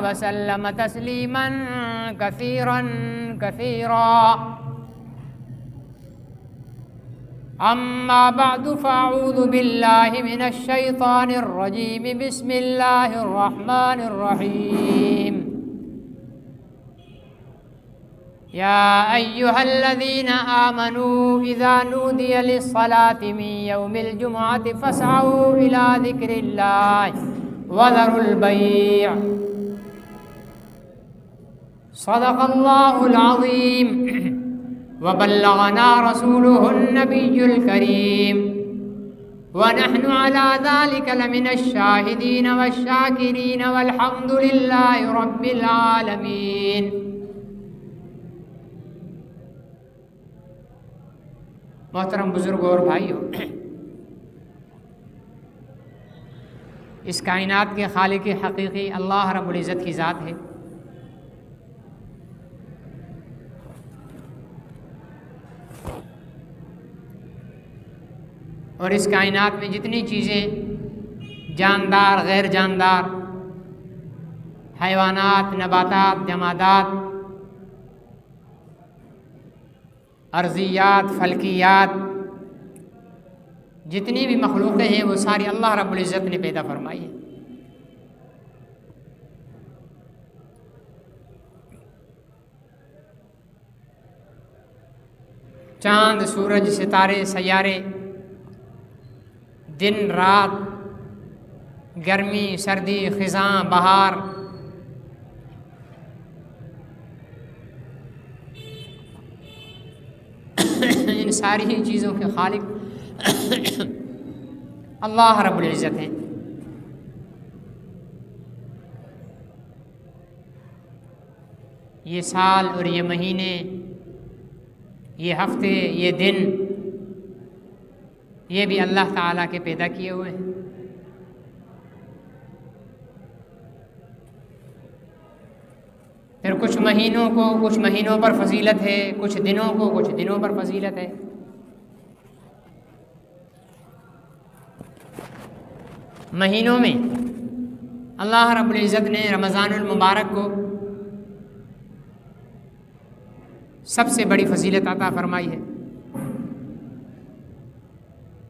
وسلم تسليما كثيرا كثيرا. أما بعد فأعوذ بالله من الشيطان الرجيم. بسم الله الرحمن الرحيم. يا أيها الذين آمنوا إذا نودي للصلاة من يوم الجمعة فاسعوا إلى ذكر الله وذروا البيع. صدق الله العظيم وبلغنا رسوله النبي الكريم ونحن على ذلك لمن الشاهدين والشاكرين والحمد لله رب العالمين. محترم بزرگوں اور بھائیوں، اس کائنات کے خالق حقیقی اللہ رب العزت کی ذات ہے. اور اس کائنات میں جتنی چیزیں جاندار، غیر جاندار، حیوانات، نباتات، جمادات، ارضیات، فلکیات، جتنی بھی مخلوقیں ہیں وہ ساری اللہ رب العزت نے پیدا فرمائی ہے. چاند، سورج، ستارے، سیارے، دن رات، گرمی، سردی، خزاں، بہار، ان ساری چیزوں کے خالق اللہ رب العزت ہیں. یہ سال اور یہ مہینے، یہ ہفتے، یہ دن، یہ بھی اللہ تعالیٰ کے پیدا کیے ہوئے ہیں. پھر کچھ مہینوں پر فضیلت ہے، کچھ دنوں پر فضیلت ہے. مہینوں میں اللہ رب العزت نے رمضان المبارک کو سب سے بڑی فضیلت عطا فرمائی ہے.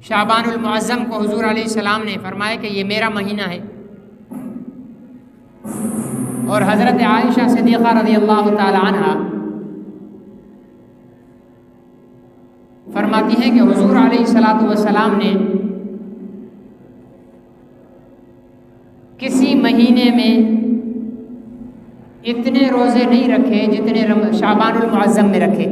شعبان المعظم کو حضور علیہ السلام نے فرمایا کہ یہ میرا مہینہ ہے. اور حضرت عائشہ صدیقہ رضی اللہ تعالی عنہ فرماتی ہیں کہ حضور علیہ السلام نے کسی مہینے میں اتنے روزے نہیں رکھے جتنے شعبان المعظم میں رکھے.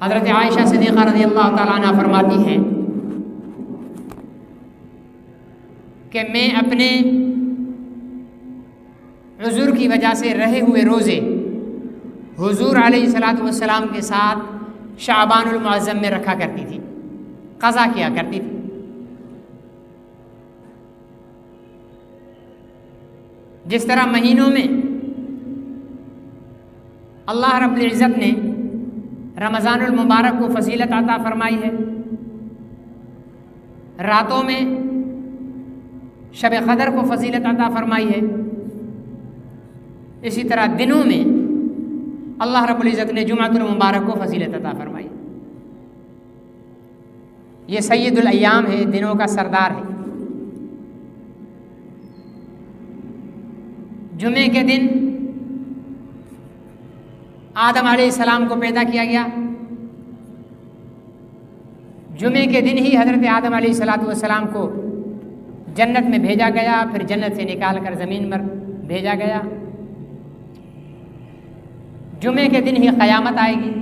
حضرت عائشہ صدیقہ رضی اللہ تعالیٰ عنہ فرماتی ہیں کہ میں اپنے عذر کی وجہ سے رہے ہوئے روزے حضور علیہ السلام کے ساتھ شعبان المعظم میں رکھا کرتی تھی، قضا کیا کرتی تھی. جس طرح مہینوں میں اللہ رب العزت نے رمضان المبارک کو فضیلت عطا فرمائی ہے، راتوں میں شب قدر کو فضیلت عطا فرمائی ہے، اسی طرح دنوں میں اللہ رب العزت نے جمعۃ المبارک کو فضیلت عطا فرمائی. یہ سید الایام ہے، دنوں کا سردار ہے. جمعے کے دن آدم علیہ السلام کو پیدا کیا گیا. جمعے کے دن ہی حضرت آدم علیہ السلام کو جنت میں بھیجا گیا، پھر جنت سے نکال کر زمین پر بھیجا گیا. جمعے کے دن ہی قیامت آئے گی.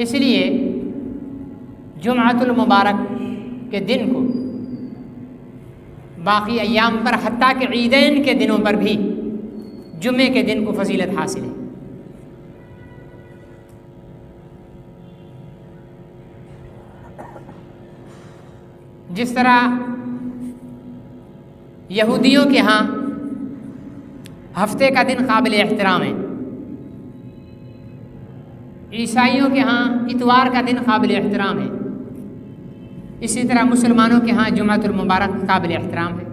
اس لیے جمعۃ المبارک کے دن کو باقی ایام پر، حتیٰ کہ عیدین کے دنوں پر بھی جمعے کے دن کو فضیلت حاصل ہے. جس طرح یہودیوں کے ہاں ہفتے کا دن قابل احترام ہے، عیسائیوں کے ہاں اتوار کا دن قابل احترام ہے، اسی طرح مسلمانوں کے ہاں جمعۃ المبارک قابل احترام ہے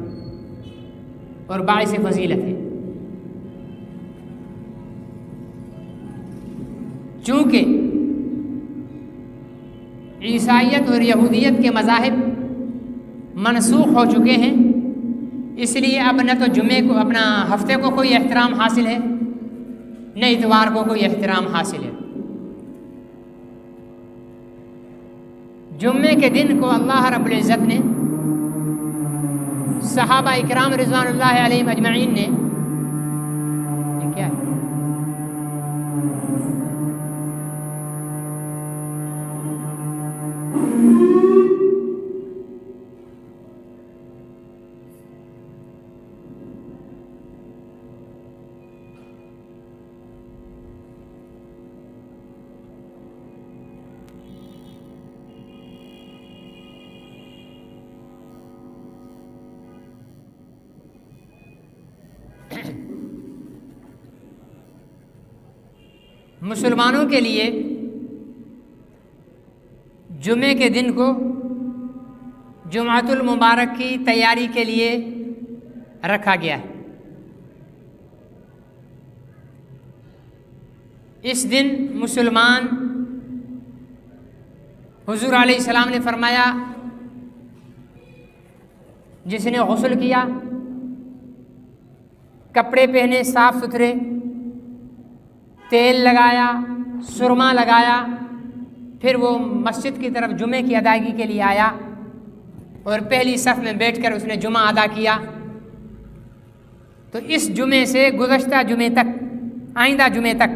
اور باعث فضیلت ہے۔ چونکہ عیسائیت اور یہودیت کے مذاہب منسوخ ہو چکے ہیں، اس لیے اب نہ تو جمعے کو اپنا ہفتے کو کوئی احترام حاصل ہے، نہ اتوار کو کوئی احترام حاصل ہے۔ جمعے کے دن کو اللہ رب العزت نے صحابہ اکرام رضوان اللہ علیہم اجمعین نے یہ کیا ہے؟ مسلمانوں کے لیے جمعے کے دن کو جمعۃ المبارک کی تیاری کے لیے رکھا گیا ہے۔ اس دن مسلمان، حضور علیہ السلام نے فرمایا، جس نے غسل کیا، کپڑے پہنے صاف ستھرے، تیل لگایا، سرما لگایا، پھر وہ مسجد کی طرف جمعے کی ادائیگی کے لیے آیا اور پہلی صف میں بیٹھ کر اس نے جمعہ ادا کیا، تو اس جمعے سے گزشتہ جمعے تک، آئندہ جمعے تک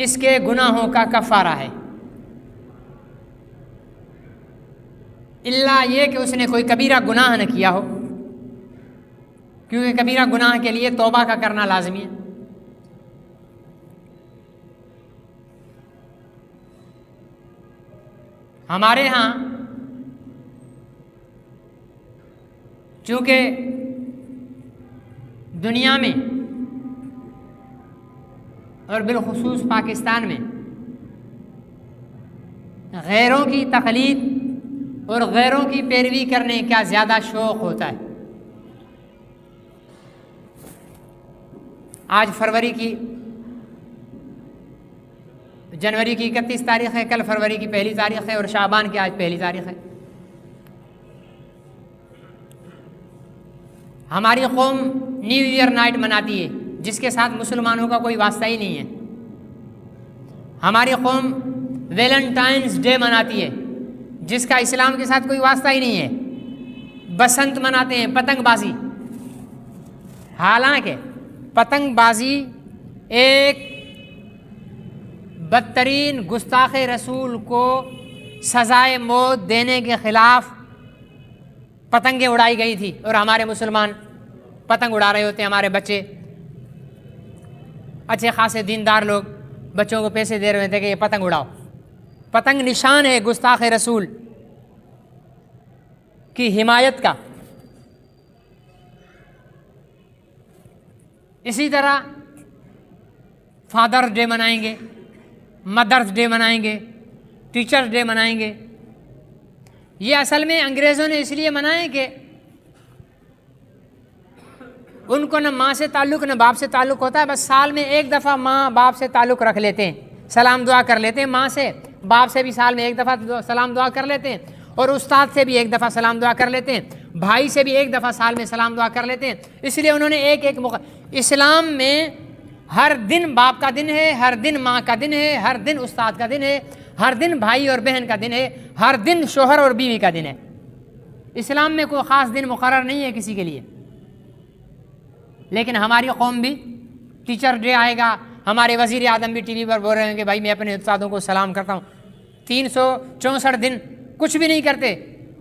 اس کے گناہوں کا کفارہ ہے، الا یہ کہ اس نے کوئی کبیرہ گناہ نہ کیا ہو، کیونکہ کبیرہ گناہ کے لیے توبہ کا کرنا لازمی ہے۔ ہمارے ہاں چونکہ دنیا میں اور بالخصوص پاکستان میں غیروں کی تقلید اور غیروں کی پیروی کرنے کا زیادہ شوق ہوتا ہے۔ آج جنوری کی 31 تاریخ ہے، کل فروری کی 1 تاریخ ہے اور شعبان کی آج 1 تاریخ ہے۔ ہماری قوم نیو ایئر نائٹ مناتی ہے، جس کے ساتھ مسلمانوں کا کوئی واسطہ ہی نہیں ہے۔ ہماری قوم ویلنٹائنس ڈے مناتی ہے، جس کا اسلام کے ساتھ کوئی واسطہ ہی نہیں ہے۔ بسنت مناتے ہیں، پتنگ بازی، حالانکہ پتنگ بازی ایک بدترین گستاخ رسول کو سزائے موت دینے کے خلاف پتنگیں اڑائی گئی تھی، اور ہمارے مسلمان پتنگ اڑا رہے ہوتے ہیں۔ ہمارے بچے، اچھے خاصے دیندار لوگ بچوں کو پیسے دے رہے تھے کہ یہ پتنگ اڑاؤ۔ پتنگ نشان ہے گستاخ رسول کی حمایت کا۔ اسی طرح فادرز ڈے منائیں گے، مدرز ڈے منائیں گے، ٹیچرز ڈے منائیں گے۔ یہ اصل میں انگریزوں نے اس لیے منائے کہ ان کو نہ ماں سے تعلق نہ باپ سے تعلق ہوتا ہے، بس سال میں ایک دفعہ ماں باپ سے تعلق رکھ لیتے ہیں، سلام دعا کر لیتے ہیں ماں سے، باپ سے بھی سال میں ایک دفعہ سلام دعا کر لیتے ہیں، اور استاد سے بھی ایک دفعہ سلام دعا کر لیتے ہیں، بھائی سے بھی ایک دفعہ سال میں سلام دعا کر لیتے ہیں۔ اس لیے انہوں نے ایک اسلام میں ہر دن باپ کا دن ہے، ہر دن ماں کا دن ہے، ہر دن استاد کا دن ہے، ہر دن بھائی اور بہن کا دن ہے، ہر دن شوہر اور بیوی کا دن ہے۔ اسلام میں کوئی خاص دن مقرر نہیں ہے کسی کے لیے۔ لیکن ہماری قوم بھی ٹیچر ڈے آئے گا، ہمارے وزیر اعظم بھی ٹی وی پر بول رہے ہیں کہ بھائی میں اپنے استادوں کو سلام کرتا ہوں۔ 364 دن کچھ بھی نہیں کرتے،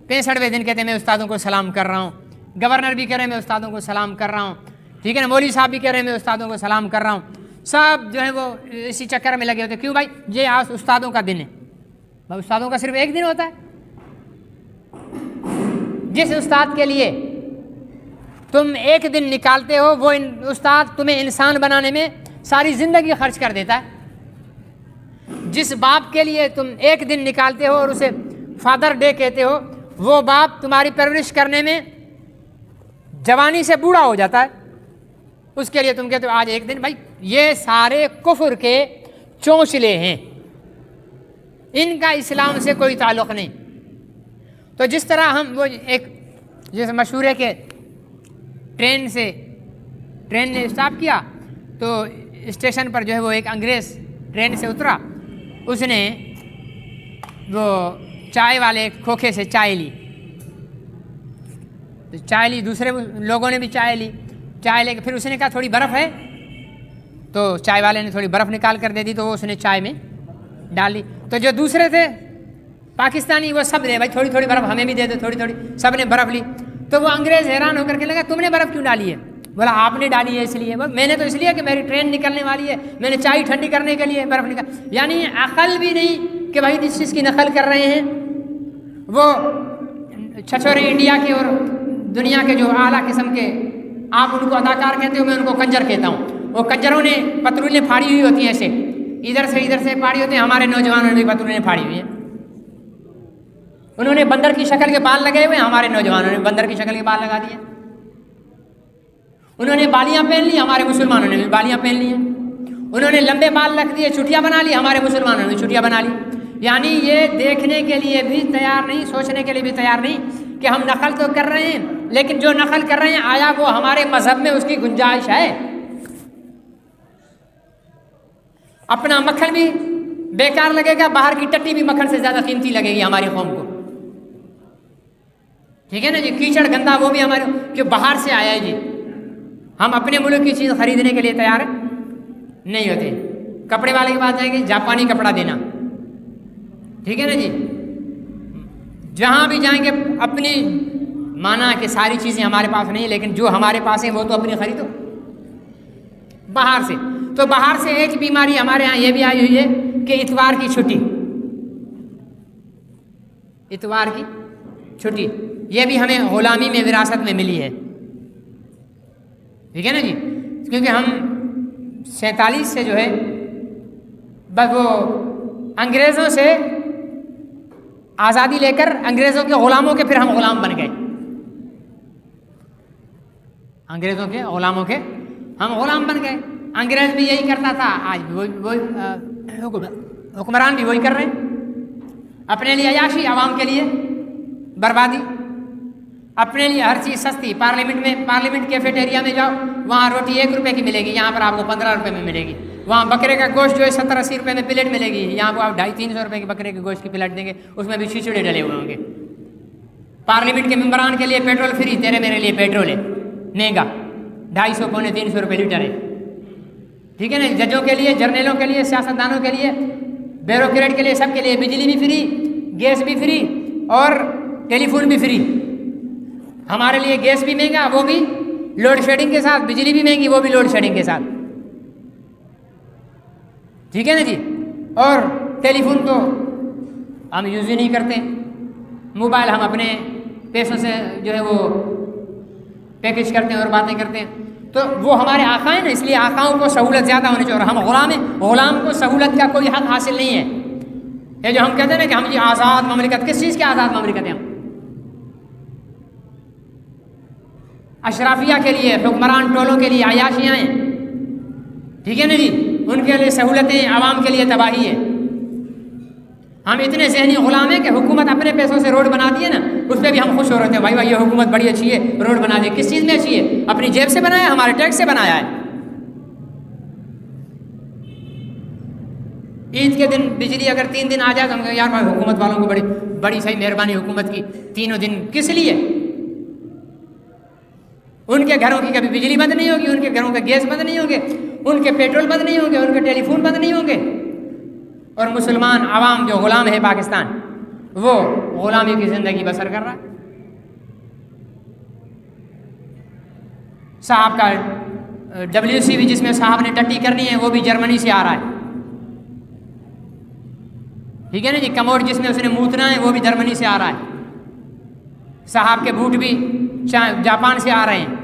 65ویں دن کہتے ہیں میں استادوں کو سلام کر رہا ہوں۔ گورنر بھی کہہ رہے ہیں میں استادوں کو سلام کر رہا ہوں، ٹھیک ہے نا، مولوی صاحب بھی کہہ رہے ہیں میں استادوں کو سلام کر رہا ہوں۔ سب جو ہے وہ اسی چکر میں لگے ہوتے ہیں، کیوں بھائی یہ آج استادوں کا دن ہے۔ بھائی استادوں کا صرف ایک دن ہوتا ہے؟ جس استاد کے لیے تم ایک دن نکالتے ہو، وہ استاد تمہیں انسان بنانے میں ساری زندگی خرچ کر دیتا ہے۔ جس باپ کے لیے تم ایک دن نکالتے ہو اور اسے فادر ڈے کہتے ہو، وہ باپ تمہاری پرورش کرنے میں جوانی سے بوڑھا ہو جاتا ہے، اس کے لیے تم کہتے ہو آج ایک دن۔ بھائی یہ سارے کفر کے چونچلے ہیں، ان کا اسلام سے کوئی تعلق نہیں۔ تو جس طرح ہم وہ ایک جیسے مشہور ہے کہ ٹرین نے اسٹاپ کیا تو اسٹیشن پر جو ہے وہ ایک انگریز ٹرین سے اترا، اس نے وہ چائے والے کھوکھے سے چائے لی، دوسرے لوگوں نے بھی چائے لے کے پھر اس نے کہا تھوڑی برف ہے، تو چائے والے نے تھوڑی برف نکال کر دے دی تو وہ اس نے چائے میں ڈال دی۔ تو جو دوسرے تھے پاکستانی وہ سب نے بھائی تھوڑی تھوڑی برف ہمیں بھی دے دو، تھوڑی تھوڑی، سب نے برف لی۔ تو وہ انگریز حیران ہو کر کے لگا تم نے برف کیوں ڈالی ہے؟ بولا آپ نے ڈالی ہے اس لیے۔ میں نے تو اس لیے کہ میری ٹرین نکلنے والی ہے، میں نے چائے ٹھنڈی کرنے کے لیے برف نکال، یعنی عقل بھی نہیں کہ بھائی جس چیز کی نقل کر رہے ہیں وہ چھچورے انڈیا کے اور دنیا کے جو اعلیٰ قسم کے، آپ ان کو اداکار کہتے ہو، میں ان کو کنجر کہتا ہوں۔ وہ کنجروں نے پتلونیں پھاڑی ہوئی ہوتی ہیں، ایسے ادھر سے پھاڑی ہوتے ہیں، ہمارے نوجوانوں نے بھی پتلونیں پھاڑی ہوئی ہیں۔ انہوں نے بندر کی شکل کے بال لگائے ہوئے ہیں، ہمارے نوجوانوں نے بندر کی شکل کے بال لگا دیے۔ انہوں نے بالیاں پہن لی، ہمارے مسلمانوں نے بھی بالیاں پہن لی ہیں۔ انہوں نے لمبے بال رکھ دیے، چھٹیاں بنا لی، ہمارے مسلمانوں نے چھٹیاں بنا لی۔ یعنی یہ دیکھنے کے لیے بھی تیار نہیں، سوچنے کے لیے بھی تیار نہیں کہ ہم نقل تو کر رہے ہیں، لیکن جو نقل کر رہے ہیں آیا وہ ہمارے مذہب میں اس کی گنجائش ہے؟ اپنا مکھن بھی بیکار لگے گا، باہر کی ٹٹی بھی مکھن سے زیادہ قیمتی لگے گی ہماری قوم کو، ٹھیک ہے نا جی۔ کیچڑ گندا وہ بھی ہمارے کہ باہر سے آیا ہے جی، ہم اپنے ملک کی چیز خریدنے کے لیے تیار نہیں ہوتے۔ کپڑے والے کے پاس جائیں گے جاپانی کپڑا دینا، ٹھیک ہے نا جی۔ جہاں بھی جائیں گے اپنی مانا کہ ساری چیزیں ہمارے پاس نہیں، لیکن جو ہمارے پاس ہیں وہ تو اپنی خریدو باہر سے۔ تو باہر سے ایک بیماری ہمارے ہاں یہ بھی آئی ہوئی ہے کہ اتوار کی چھٹی، یہ بھی ہمیں غلامی میں وراثت میں ملی ہے، ٹھیک ہے نا جی۔ کیونکہ ہم 47 سے جو ہے بس وہ انگریزوں سے آزادی لے کر انگریزوں کے غلاموں کے پھر ہم غلام بن گئے، انگریزوں کے غلاموں کے ہم غلام بن گئے۔ انگریز بھی یہی کرتا تھا، آج بھی حکمران بھی وہی کر رہے ہیں، اپنے لیے عیاشی، عوام کے لیے بربادی، اپنے لیے ہر چیز سستی۔ پارلیمنٹ کیفیٹیریا میں جاؤ، وہاں روٹی 1 روپے کی ملے گی، یہاں پر آپ کو 15 روپے میں ملے گی۔ وہاں بکرے کا گوشت جو ہے 70-80 روپے میں پلیٹ ملے گی، یہاں کو آپ 250-300 روپے کی بکرے کے گوشت کی پلیٹ دیں گے، اس میں بھی چھچڑے ڈلے ہوئے ہوں گے۔ پارلیمنٹ کے ممبران کے لیے پیٹرول فری، تیرے میرے لیے پیٹرول ہے مہنگا، 250-300 روپے لیٹر ہے، ٹھیک ہے نا۔ ججوں کے لیے، جرنیلوں کے لیے، سیاستدانوں کے لیے، بیوروکریٹ کے لیے، سب کے لیے بجلی بھی فری، گیس بھی فری اور ٹیلی فون بھی فری۔ ہمارے لیے گیس بھی مہنگا، وہ بھی لوڈ شیڈنگ کے ساتھ، بجلی بھی مہنگی، وہ بھی لوڈ شیڈنگ کے ساتھ، ٹھیک ہے نا جی۔ اور ٹیلی فون تو ہم یوز ہی نہیں کرتے، موبائل ہم اپنے پیسوں سے جو ہے وہ پیکج کرتے ہیں اور باتیں کرتے ہیں۔ تو وہ ہمارے آقا ہیں نا، اس لیے آقاؤں کو سہولت زیادہ ہونی چاہیے، اور ہم غلام ہیں، غلام کو سہولت کا کوئی حق حاصل نہیں ہے۔ یہ جو ہم کہتے ہیں نا کہ ہم جی آزاد مملکت، کس چیز کی آزاد مملکت ہے؟ ہم اشرافیہ کے لیے، حکمران ٹولوں کے لیے عیاشیاں ہیں، ٹھیک ہے نا جی، ان کے لیے سہولتیں، عوام کے لیے تباہی ہے۔ ہم اتنے ذہنی غلام ہیں کہ حکومت اپنے پیسوں سے روڈ بنا دی ہے نا، اس پہ بھی ہم خوش ہو رہے تھے، بھائی یہ حکومت بڑی اچھی ہے، روڈ بنا دی۔ کس چیز میں اچھی ہے؟ اپنی جیب سے بنایا، ہمارے ٹیکس سے بنایا ہے۔ عید کے دن بجلی اگر 3 دن آ جائے تو ہم کہیں یار بھائی حکومت والوں کو بڑی صحیح مہربانی حکومت کی، 3 دن کس لیے؟ ان کے گھروں کی کبھی بجلی بند نہیں ہوگی، ان کے گھروں کے گیس بند نہیں ہوں گے، ان کے پیٹرول بند نہیں ہوں گے، ان کے ٹیلی فون بند نہیں ہوں گے، اور مسلمان عوام جو غلام ہے پاکستان، وہ غلامی کی زندگی بسر کر رہا ہے۔ صاحب کا WC بھی جس میں صاحب نے ٹٹی کرنی ہے وہ بھی جرمنی سے آ رہا ہے، ٹھیک ہے نا جی۔ کموڈ جس میں اس نے موتنا ہے وہ بھی جرمنی سے آ رہا ہے۔ صاحب کے بوٹ بھی جاپان سے آ رہے ہیں،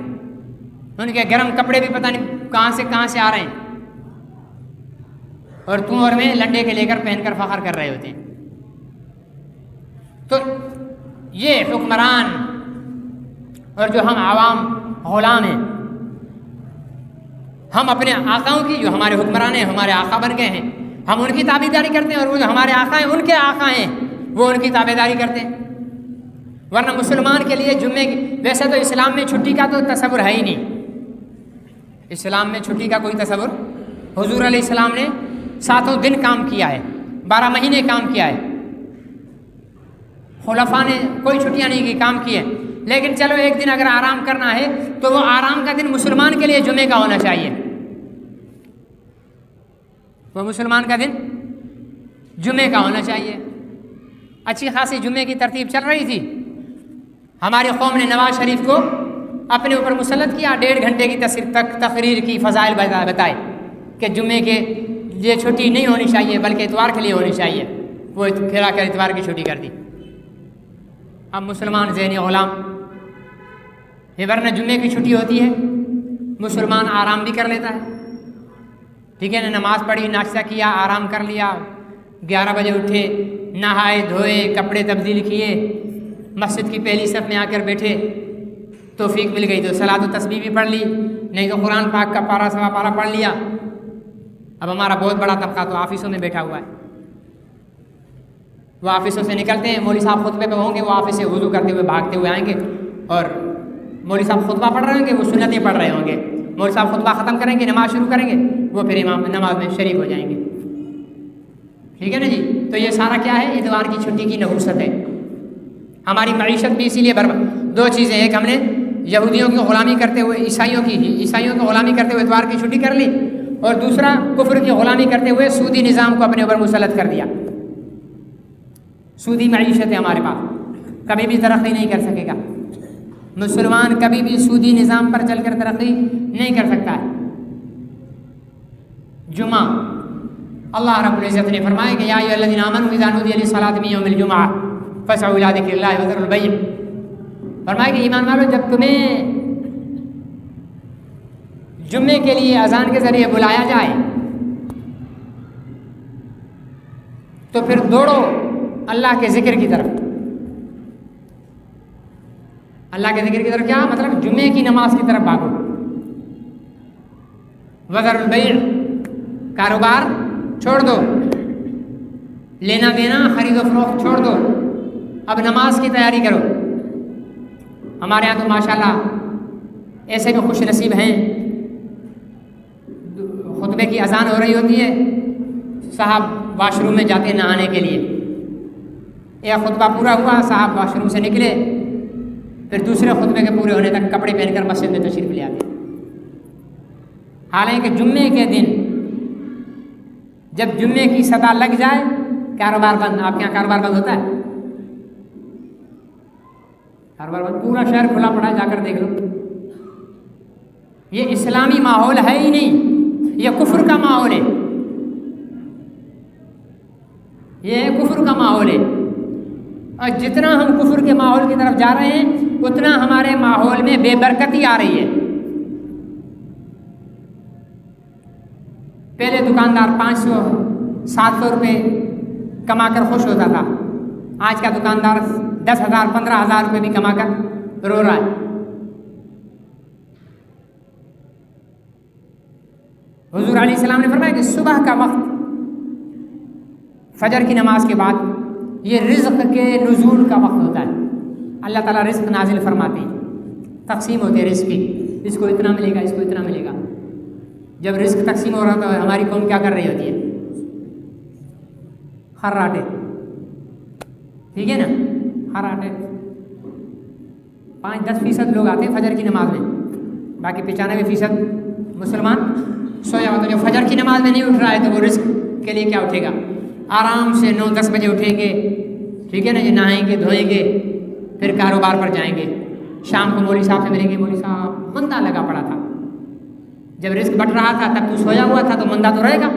ان کے گرم کپڑے بھی پتہ نہیں کہاں سے آ رہے ہیں۔ اور تم اور میں لنڈے کے لے کر پہن کر فخر کر رہے ہوتے ہیں۔ تو یہ حکمران اور جو ہم عوام غلام ہیں، ہم اپنے آقاؤں کی، جو ہمارے حکمران ہیں ہمارے آقا بن گئے ہیں، ہم ان کی تابعداری کرتے ہیں، اور وہ جو ہمارے آقا ہیں ان کے آقا ہیں وہ ان کی تابعداری کرتے ہیں۔ ورنہ مسلمان کے لیے جمعے کی، ویسے تو اسلام میں چھٹی کا تو تصور ہے ہی نہیں، اسلام میں چھٹی کا کوئی تصور، حضور علیہ السلام نے 7 دن کام کیا ہے، 12 مہینے کام کیا ہے، خلفاء نے کوئی چھٹیاں نہیں کی، کام کی ہے۔ لیکن چلو ایک دن اگر آرام کرنا ہے تو وہ آرام کا دن مسلمان کے لیے جمعے کا ہونا چاہیے، وہ مسلمان کا دن جمعے کا ہونا چاہیے۔ اچھی خاصی جمعے کی ترتیب چل رہی تھی، ہماری قوم نے نواز شریف کو اپنے اوپر مسلط کیا، 1.5 گھنٹے کی تقریر کی، فضائل بتائے کہ جمعے کے یہ چھٹی نہیں ہونی چاہیے بلکہ اتوار کے لیے ہونی چاہیے، وہ پھرا کر اتوار کی چھٹی کر دی۔ اب مسلمان ذہنی غلام، یہ ورنہ جمعے کی چھٹی ہوتی ہے مسلمان آرام بھی کر لیتا ہے، ٹھیک ہے نا، نماز پڑھی، ناشتہ کیا، آرام کر لیا، 11 بجے اٹھے، نہائے دھوئے، کپڑے تبدیل کیے، مسجد کی پہلی صف میں آ کر بیٹھے، توفیق مل گئی تو صلاۃ و تسبیح بھی پڑھ لی، نہیں تو قرآن پاک کا پارا سوا پارا پڑھ لیا۔ اب ہمارا بہت بڑا طبقہ تو آفسوں میں بیٹھا ہوا ہے، وہ آفسوں سے نکلتے ہیں، مولوی صاحب خطبے پہ ہوں گے، وہ آفس سے وضو کرتے ہوئے بھاگتے ہوئے آئیں گے، اور مولوی صاحب خطبہ پڑھ رہے ہوں گے، وہ سنتیں پڑھ رہے ہوں گے، مولوی صاحب خطبہ ختم کریں گے، نماز شروع کریں گے، وہ پھر امام نماز میں شریک ہو جائیں گے، ٹھیک ہے نا جی۔ تو یہ سارا کیا ہے؟ اتوار کی چھٹی کی نحوست ہے۔ ہماری معیشت بھی اسی لیے برباد، 2 چیزیں، ایک ہم نے یہودیوں کی غلامی کرتے ہوئے عیسائیوں کی غلامی کرتے ہوئے اتوار کی چھٹی کر لی، اور دوسرا کفر کی غلامی کرتے ہوئے سودی نظام کو اپنے اوپر مسلط کر دیا۔ سودی معیشت ہے ہمارے پاس، کبھی بھی ترقی نہیں کر سکے گا مسلمان، کبھی بھی سودی نظام پر چل کر ترقی نہیں کر سکتا ہے۔ جمعہ، اللہ رب العزت نے فرمایا کہ یا ایھا الذین آمنوا اذا نودی للصلاۃ من یوم الجمعہ فاسعوا الی ذکر اللہ وذروا البیع، فرمایا کہ ایمان والو جب تمہیں جمعے کے لیے اذان کے ذریعے بلایا جائے تو پھر دوڑو اللہ کے ذکر کی طرف۔ اللہ کے ذکر کی طرف کیا مطلب؟ جمعے کی نماز کی طرف بھاگو۔ وذروا البیع، کاروبار چھوڑ دو، لینا دینا، خرید و فروخت چھوڑ دو، اب نماز کی تیاری کرو۔ ہمارے یہاں تو ماشاءاللہ ایسے بھی خوش نصیب ہیں، خطبے کی اذان ہو رہی ہوتی ہے، صاحب واش روم میں جاتے ہیں نہانے کے لیے، ایک خطبہ پورا ہوا، صاحب واش روم سے نکلے، پھر دوسرے خطبے کے پورے ہونے تک کپڑے پہن کر مسجد میں تشریف لے آتے۔ حالانکہ جمعے کے دن جب جمعے کی صدا لگ جائے کاروبار بند۔ آپ کے یہاں کاروبار بند ہوتا ہے؟ کاروبار بند، پورا شہر کھلا پڑا ہے، جا کر دیکھ لو۔ یہ اسلامی ماحول ہے ہی نہیں، یہ کفر کا ماحول ہے، یہ کفر کا ماحول ہے۔ اور جتنا ہم کفر کے ماحول کی طرف جا رہے ہیں اتنا ہمارے ماحول میں بے برکتی آ رہی ہے۔ پہلے دکاندار 500-700 روپے کما کر خوش ہوتا تھا، آج کا دکاندار 10,000-15,000 روپے بھی کما کر رو رہا ہے۔ حضور علیہ السلام نے فرمایا کہ صبح کا وقت، فجر کی نماز کے بعد، یہ رزق کے نزول کا وقت ہوتا ہے۔ اللہ تعالیٰ رزق نازل فرماتے ہیں، تقسیم ہوتے ہیں رزق کی، اس کو اتنا ملے گا، اس کو اتنا ملے گا۔ جب رزق تقسیم ہو رہا تھا ہماری قوم کیا کر رہی ہوتی ہے؟ خراٹے، ٹھیک ہے نا، خراٹے۔ 5-10% لوگ آتے ہیں فجر کی نماز میں، باقی 95% مسلمان سویا ہوتا ہے۔ جو فجر کی نماز میں نہیں اٹھ رہا ہے تو وہ رزق کے لیے کیا اٹھے گا؟ آرام سے 9-10 بجے اٹھیں گے، ٹھیک ہے نا، یہ نہائیں گے، دھوئیں گے، پھر کاروبار پر جائیں گے، شام کو مولوی صاحب سے ملیں گے، مولوی صاحب مندہ لگا پڑا تھا، جب رزق بٹ رہا تھا تب تو سویا ہوا تھا، تو مندہ تو رہے گا،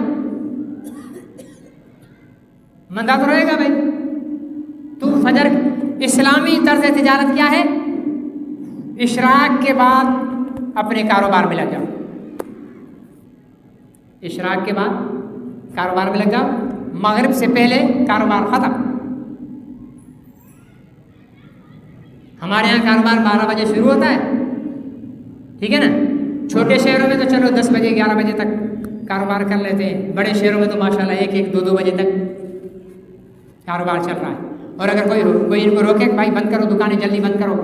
مندہ تو رہے گا بھائی۔ تو فجر، اسلامی طرز تجارت کیا ہے؟ اشراق کے بعد اپنے کاروبار میں لگ جاؤ، اشراق کے بعد کاروبار میں لگ جاؤ، مغرب سے پہلے کاروبار ختم۔ ہمارے یہاں کاروبار 12 بجے شروع ہوتا ہے، ٹھیک ہے نا، چھوٹے شہروں میں تو چلو 10 بجے 11 بجے تک کاروبار کر لیتے ہیں، بڑے شہروں میں تو ماشاءاللہ 1 2 بجے تک کاروبار چل رہا ہے۔ اور اگر کوئی ان کو روکے کہ بھائی بند کرو دکانیں، جلدی بند کرو،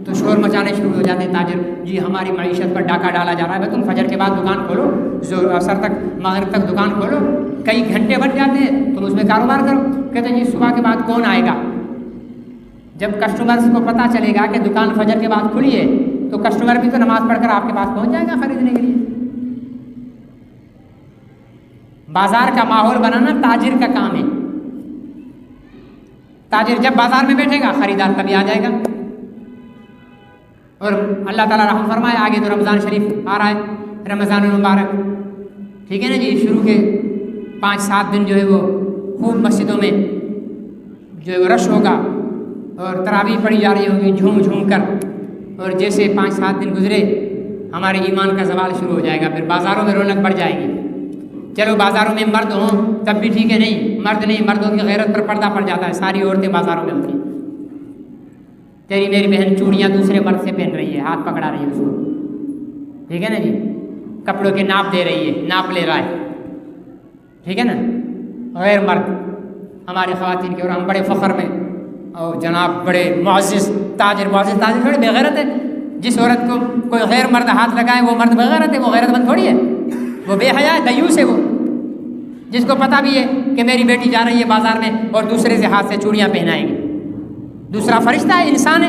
تو شور مچانے شروع ہو جاتے ہیں تاجر، جی ہماری معیشت پر ڈاکہ ڈالا جا رہا ہے، تم فجر کے بعد دکان کھولو، اثر تک مغرب تک دکان کھولو، کئی گھنٹے بن جاتے ہیں، تم اس میں کاروبار کرو۔ کہتے ہیں جی صبح کے بعد کون آئے گا؟ جب کسٹمرز کو پتہ چلے گا کہ دکان فجر کے بعد کھلی ہے تو کسٹمر بھی تو نماز پڑھ کر آپ کے پاس پہنچ جائے گا خریدنے کے لیے۔ بازار کا ماحول بنانا تاجر کا کام ہے۔ تاجر جب بازار میں بیٹھے گا خریدار تبھی آ جائے گا۔ اور اللہ تعالیٰ رحم فرمائے، آگے تو رمضان شریف آ رہا ہے، رمضان المبارک، ٹھیک ہے نا جی، شروع کے 5-7 دن جو ہے وہ خوب مسجدوں میں جو ہے وہ رش ہوگا اور تراویح پڑھی جا رہی ہوگی جھوم جھوم کر، اور جیسے 5-7 دن گزرے ہمارے ایمان کا زوال شروع ہو جائے گا، پھر بازاروں میں رونق بڑھ جائے گی۔ چلو بازاروں میں مرد ہوں تب بھی ٹھیک ہے، نہیں مرد نہیں، مردوں کی غیرت پر پردہ پڑ جاتا ہے، ساری عورتیں بازاروں میں ہوتی ہیں، تیری میری بہن چوڑیاں دوسرے مرد سے پہن رہی ہے، ہاتھ پکڑا رہی ہے اس کو، ٹھیک ہے نا جی، کپڑوں کے ناپ دے رہی ہے، ناپ لے رہا ہے، ٹھیک ہے نا، غیر مرد ہماری خواتین کی، اور ہم بڑے فخر میں، اور جناب بڑے معزز تاجر بڑے بغیرت ہے۔ جس عورت کو کوئی غیر مرد ہاتھ لگائے وہ مرد بغیرت ہے، وہ غیرت مند تھوڑی ہے، وہ بے حیا ہے، دیوس ہے وہ، جس کو پتہ بھی ہے کہ میری بیٹی جا رہی ہے بازار میں اور دوسرے سے ہاتھ سے چوڑیاں پہنائے گی، دوسرا فرشتہ ہے، انسان ہے،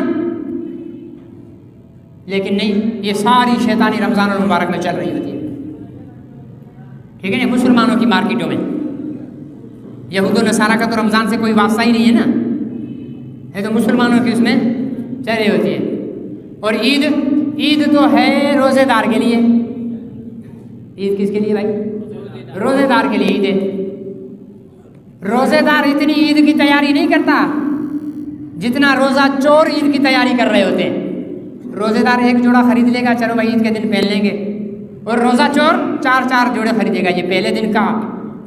لیکن نہیں، یہ ساری شیطانی رمضان المبارک میں چل رہی ہوتی ہے، ٹھیک ہے نا۔ مسلمانوں کی مارکیٹوں میں، یہود و نصارہ کا تو رمضان سے کوئی واسطہ ہی نہیں ہے نا، یہ تو مسلمانوں کی اس میں چل رہی ہوتی ہے۔ اور عید تو ہے روزے دار کے لیے، عید کس کے لیے بھائی؟ روزے دار کے لیے عید ہے۔ روزے دار اتنی عید کی تیاری نہیں کرتا جتنا روزہ چور عید کی تیاری کر رہے ہوتے ہیں۔ روزے دار ایک جوڑا خرید لے گا، چلو بھائی عید کے دن پہن لیں گے، اور روزہ چور 4 جوڑے خریدے گا، یہ پہلے دن کا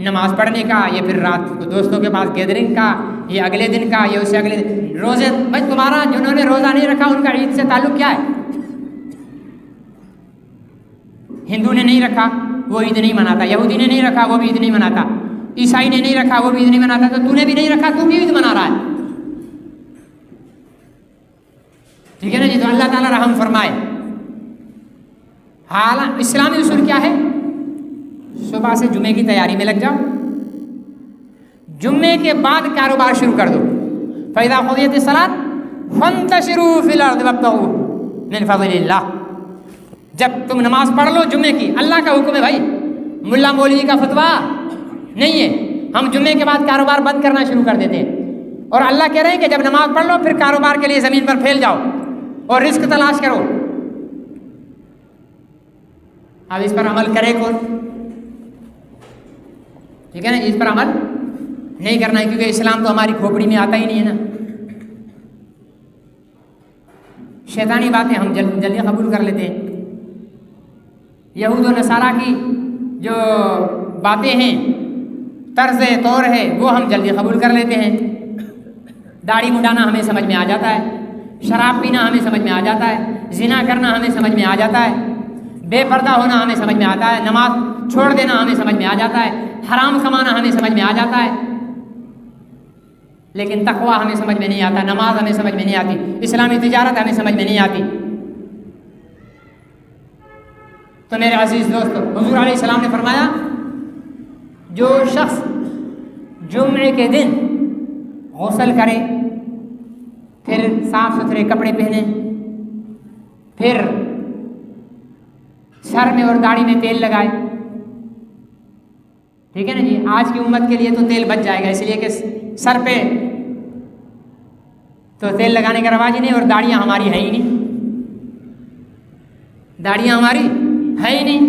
نماز پڑھنے کا، یہ پھر رات کو دوستوں کے پاس گیدرنگ کا، یہ اگلے دن کا، یہ اس سے اگلے دن روزے۔ بھائی تمہارا جنہوں نے روزہ نہیں رکھا ان کا عید سے تعلق کیا ہے؟ ہندو نے نہیں رکھا وہ عید نہیں مناتا، یہودی نے نہیں رکھا وہ بھی عید نہیں مناتا، عیسائی نے نہیں رکھا وہ بھی عید نہیں مناتا، تو تو نے بھی نہیں رکھا تو بھی عید منا رہا ہے، ٹھیک ہے نا جی۔ تو اللہ تعالیٰ رحم فرمائے۔ حالانکہ اسلامی اصول کیا ہے؟ صبح سے جمعے کی تیاری میں لگ جاؤ، جمعے کے بعد کاروبار شروع کر دو۔ فَإِذَا قُضِيَتِ الصَّلَاةُ فَانتَشِرُوا فِي الْأَرْضِ وَابْتَغُوا مِنْ فَضْلِ اللَّهِ۔ جب تم نماز پڑھ لو جمعے کی، اللہ کا حکم ہے بھائی، ملا مولوی کا فتویٰ نہیں ہے، ہم جمعے کے بعد کاروبار بند کرنا شروع کر دیتے ہیں، اور اللہ کہہ رہے ہیں کہ جب نماز پڑھ لو پھر کاروبار کے لیے زمین پر پھیل جاؤ اور رزق تلاش کرو۔ اب اس پر عمل کرے کون؟ ٹھیک ہے نا، اس پر عمل نہیں کرنا ہے، کیونکہ اسلام تو ہماری کھوپڑی میں آتا ہی نہیں ہے نا۔ شیطانی باتیں ہم جلدی قبول کر لیتے ہیں، یہود و نصارہ کی جو باتیں ہیں، طرز طور ہے، وہ ہم جلدی قبول کر لیتے ہیں۔ داڑھی مڈانا ہمیں سمجھ میں آ جاتا ہے، شراب پینا ہمیں سمجھ میں آ جاتا ہے، زنا کرنا ہمیں سمجھ میں آ جاتا ہے، بے پردہ ہونا ہمیں سمجھ میں آتا ہے، نماز چھوڑ دینا ہمیں سمجھ میں آ جاتا ہے، حرام کمانا ہمیں سمجھ میں آ جاتا ہے، لیکن تقویٰ ہمیں سمجھ میں نہیں آتا، نماز ہمیں سمجھ میں نہیں آتی، اسلامی تجارت ہمیں سمجھ میں نہیں آتی۔ تو میرے عزیز دوستو، حضور علیہ السلام نے فرمایا جو شخص جمعے کے دن غسل کرے، پھر صاف ستھرے کپڑے پہنے، پھر سر میں اور داڑھی میں تیل لگائے، ٹھیک ہے نا جی، آج کی امت کے لیے تو تیل بچ جائے گا، اس لیے کہ سر پہ تو تیل لگانے کا رواج ہی نہیں، اور داڑیاں ہماری ہے ہی نہیں، داڑیاں ہماری ہے ہی نہیں،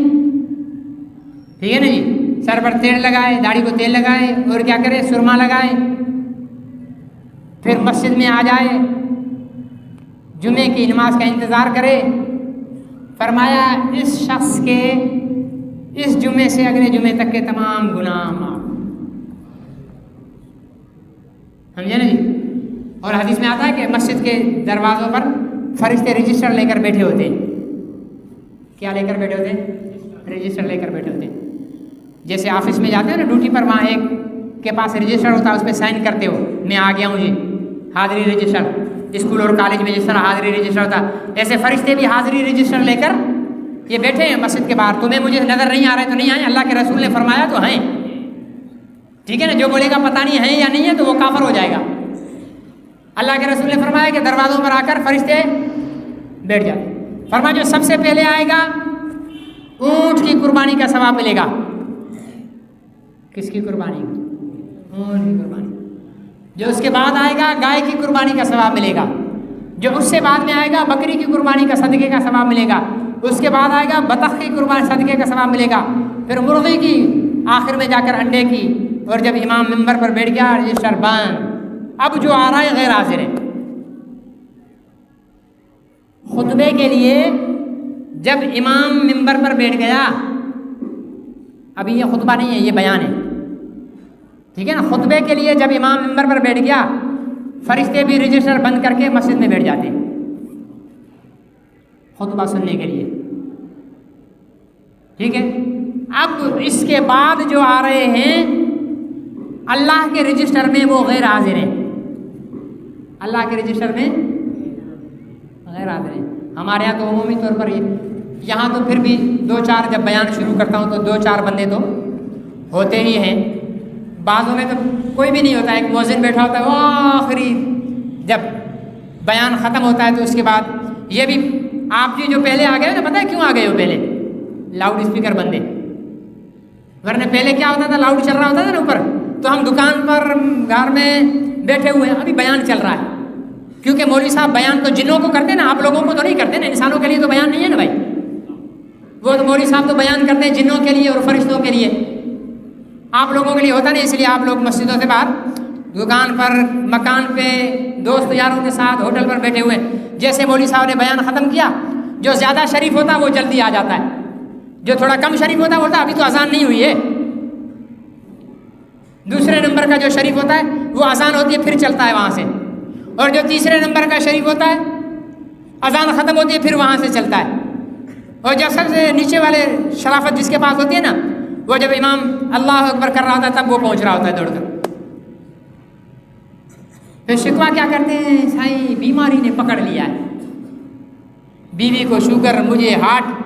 ٹھیک ہے نا جی۔ سر پر تیل لگائے، داڑھی کو تیل لگائے، اور کیا کرے، سرما لگائے، پھر مسجد میں آ جائے، جمعے کی نماز کا انتظار کرے۔ فرمایا اس شخص کے اس جمعے سے اگلے جمعے تک کے تمام گناہ معاف. سمجھے نا جی. اور حدیث میں آتا ہے کہ مسجد کے دروازوں پر فرشتے رجسٹر لے کر بیٹھے ہوتے ہیں. کیا لے کر بیٹھے ہوتے ہیں؟ رجسٹر لے کر بیٹھے ہوتے ہیں. جیسے آفس میں جاتے ہو نا ڈیوٹی پر، وہاں ایک کے پاس رجسٹر ہوتا ہے، اس پہ سائن کرتے ہو، میں آ گیا ہوں جی، حاضری رجسٹر. اسکول اور کالج میں جس طرح حاضری رجسٹر ہوتا ہے، ایسے فرشتے بھی حاضری رجسٹر لے کر یہ بیٹھے ہیں مسجد کے باہر. تمہیں مجھے نظر نہیں آ رہے تو نہیں آئے، اللہ کے رسول نے فرمایا تو ہیں. ٹھیک ہے نا. جو بولے گا پتہ نہیں ہے یا نہیں ہے تو وہ کافر ہو جائے گا. اللہ کے رسول نے فرمایا کہ دروازوں پر آ کر فرشتے بیٹھ جاتے. فرمایا جو سب سے پہلے آئے گا اونٹ کی قربانی کا ثواب ملے گا. کس کی قربانی؟ اونٹ کی قربانی. جو اس کے بعد آئے گا گائے کی قربانی کا ثواب ملے گا. جو اس سے بعد میں آئے گا بکری کی قربانی کا صدقے کا ثواب ملے گا. اس کے بعد آئے گا بطخ کی قربانی صدقے کا ثواب ملے گا. پھر مرغی کی، آخر میں جا کر انڈے کی. اور جب امام ممبر پر بیٹھ گیا رجسٹر بند. اب جو آ رہا ہے غیر حاضر ہے. خطبے کے لیے جب امام ممبر پر بیٹھ گیا، ابھی یہ خطبہ نہیں ہے، یہ بیان ہے. ٹھیک ہے نا. خطبے کے لیے جب امام ممبر پر بیٹھ گیا، فرشتے بھی رجسٹر بند کر کے مسجد میں بیٹھ جاتے خطبہ سننے کے لیے. ٹھیک ہے. اب اس کے بعد جو آ رہے ہیں اللہ کے رجسٹر میں وہ غیر حاضر ہیں. اللہ کے رجسٹر میں غیر حاضر ہیں. ہمارے یہاں تو عمومی طور پر یہاں تو پھر بھی 2-4 جب بیان شروع کرتا ہوں تو 2-4 بندے تو ہوتے ہی ہیں. بعضوں میں تو کوئی بھی نہیں ہوتا. ایک مؤذن بیٹھا ہوتا ہے، وہ آخری جب بیان ختم ہوتا ہے تو اس کے بعد یہ بھی آپ جی جو پہلے آ گئے نا، پتہ ہے کیوں آ گئے ہو؟ پہلے لاؤڈ اسپیکر بندے، ورنہ پہلے کیا ہوتا تھا؟ لاؤڈ چل رہا ہوتا تھا نا اوپر، تو ہم دکان پر گھر میں بیٹھے ہوئے ہیں، ابھی بیان چل رہا ہے. کیونکہ مولوی صاحب بیان تو جنوں کو کرتے ہیں نا، آپ لوگوں کو تو نہیں کرتے نا. انسانوں کے لیے تو بیان نہیں ہے نا بھائی. وہ تو مولوی صاحب تو بیان کرتے ہیں جنوں کے لیے اور فرشتوں کے لیے. آپ لوگوں کے لیے ہوتا نہیں. اس لیے آپ لوگ مسجدوں سے باہر، دکان پر، مکان پہ، دوست یاروں کے ساتھ ہوٹل پر بیٹھے ہوئے. جیسے مولوی صاحب نے بیان ختم کیا، جو زیادہ شریف ہوتا ہے وہ جلدی آ جاتا ہے. جو تھوڑا کم شریف ہوتا ہے بولتا ابھی تو اذان نہیں ہوئی ہے. دوسرے نمبر کا جو شریف ہوتا ہے وہ اذان ہوتی ہے پھر چلتا ہے وہاں سے. اور جو تیسرے نمبر کا شریف ہوتا ہے اذان ختم ہوتی ہے پھر وہاں سے چلتا ہے. اور جب سب سے نیچے والے شرافت جس کے پاس ہوتی ہے نا، وہ جب امام اللہ اکبر کر رہا ہوتا ہے تب وہ پہنچ رہا ہوتا ہے دوڑ کر. پھر شکوہ کیا کرتے ہیں؟ سائیں بیماری نے پکڑ لیا ہے، بیوی کو شوگر، مجھے ہارٹ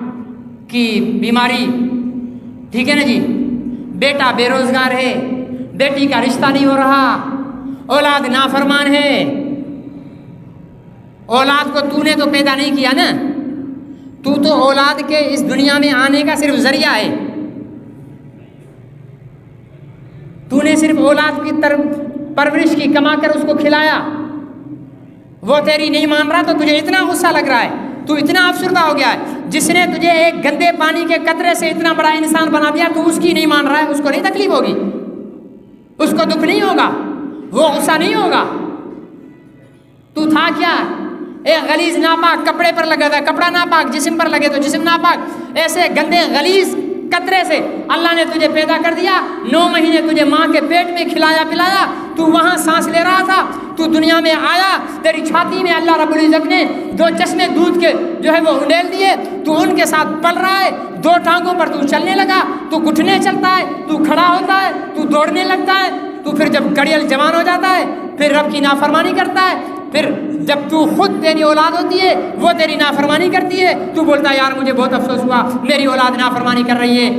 کی بیماری. ٹھیک ہے نا جی. بیٹا بے روزگار ہے، بیٹی کا رشتہ نہیں ہو رہا، اولاد نافرمان ہے. اولاد کو تو نے تو پیدا نہیں کیا نا، تو اولاد کے اس دنیا میں آنے کا صرف ذریعہ ہے. تو نے صرف اولاد کی پرورش کی، کما کر اس کو کھلایا. وہ تیری نہیں مان رہا تو تجھے اتنا غصہ لگ رہا ہے، تو اتنا افسردہ ہو گیا ہے. جس نے تجھے ایک گندے پانی کے قطرے سے اتنا بڑا انسان بنا دیا، تو اس کی نہیں مان رہا ہے. اس کو نہیں تکلیف ہوگی، اس کو دکھ نہیں ہوگا، وہ غصہ نہیں ہوگا. تو تھا کیا؟ ایک غلیظ ناپاک کپڑے پر لگا تھا، کپڑا ناپاک، جسم پر لگے تو جسم ناپاک. ایسے گندے غلیظ قطرے سے اللہ نے تجھے پیدا کر دیا. 9 مہینے تجھے ماں کے پیٹ میں کھلایا پلایا، تو وہاں سانس لے رہا تھا. تو دنیا میں آیا، تیری چھاتی میں اللہ رب العزت نے 2 چشمے دودھ کے جو ہے وہ انڈیل دیے. تو ان کے ساتھ پل رہا ہے، 2 ٹانگوں پر تو چلنے لگا، تو گھٹنے چلتا ہے، تو کھڑا ہوتا ہے، تو دوڑنے لگتا ہے. تو پھر جب گڑیل جوان ہو جاتا ہے پھر رب کی نافرمانی کرتا ہے. پھر جب تو خود تیری اولاد ہوتی ہے وہ تیری نافرمانی کرتی ہے، تو بولتا ہے یار مجھے بہت افسوس ہوا، میری اولاد نافرمانی کر رہی ہے.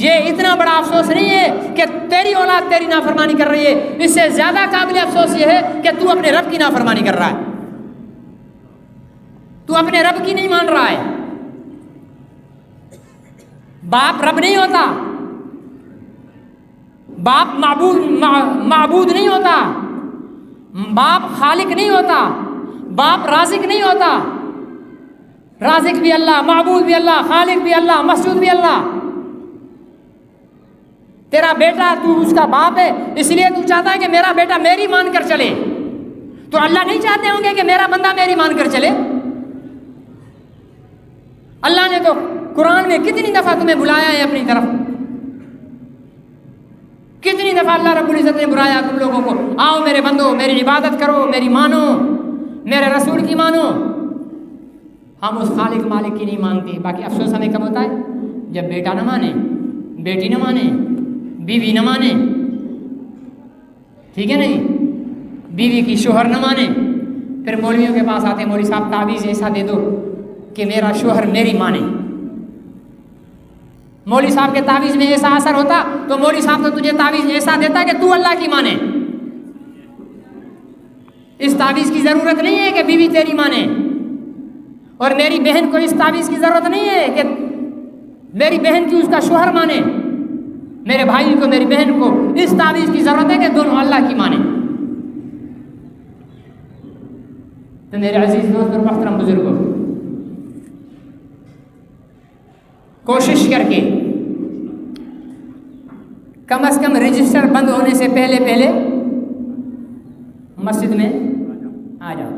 یہ اتنا بڑا افسوس نہیں ہے کہ تیری اولاد تیری نافرمانی کر رہی ہے، اس سے زیادہ قابل افسوس یہ ہے کہ تو اپنے رب کی نافرمانی کر رہا ہے. تو اپنے رب کی نہیں مان رہا ہے. باپ رب نہیں ہوتا، باپ معبود نہیں ہوتا، باپ خالق نہیں ہوتا، باپ رازق نہیں ہوتا. رازق بھی اللہ، معبود بھی اللہ، خالق بھی اللہ، مسجود بھی اللہ. تیرا بیٹا تو اس کا باپ ہے، اس لیے تو چاہتا ہے کہ میرا بیٹا میری مان کر چلے. تو اللہ نہیں چاہتے ہوں گے کہ میرا بندہ میری مان کر چلے. اللہ نے تو قرآن میں کتنی دفعہ تمہیں بلایا ہے اپنی طرف؟ کتنی دفعہ اللہ رب العزت نے بلایا تم لوگوں کو، آؤ میرے بندو میری عبادت کرو، میری مانو، میرے رسول کی مانو۔ ہم اس خالق مالک کی نہیں مانتے۔ باقی افسوس ہمیں کب ہوتا ہے؟ جب بیٹا نہ مانے، بیٹی نہ مانے، بیوی نہ مانے، ٹھیک ہے نا جی، بیوی کی شوہر نہ مانے، پھر مولویوں کے پاس آتے ہیں، مولوی صاحب تعویذ ایسا دے دو کہ میرا شوہر میری مانے۔ مولوی صاحب کے تعویذ میں ایسا اثر ہوتا تو مولوی صاحب تو تجھے تعویذ ایسا دیتا کہ تو اللہ کی مانے۔ اس تعویذ کی ضرورت نہیں ہے کہ بیوی تیری مانے، اور میری بہن کو اس تعویذ کی ضرورت نہیں ہے کہ میری بہن کی اس کا شوہر مانے، میرے بھائی کو میری بہن کو اس تعویذ کی ضرورت ہے کہ دونوں اللہ کی مانے۔ تو میرے عزیز دوست اور محترم بزرگوں، کوشش کر کے کم از کم رجسٹر بند ہونے سے پہلے مسجد میں آ جاؤ۔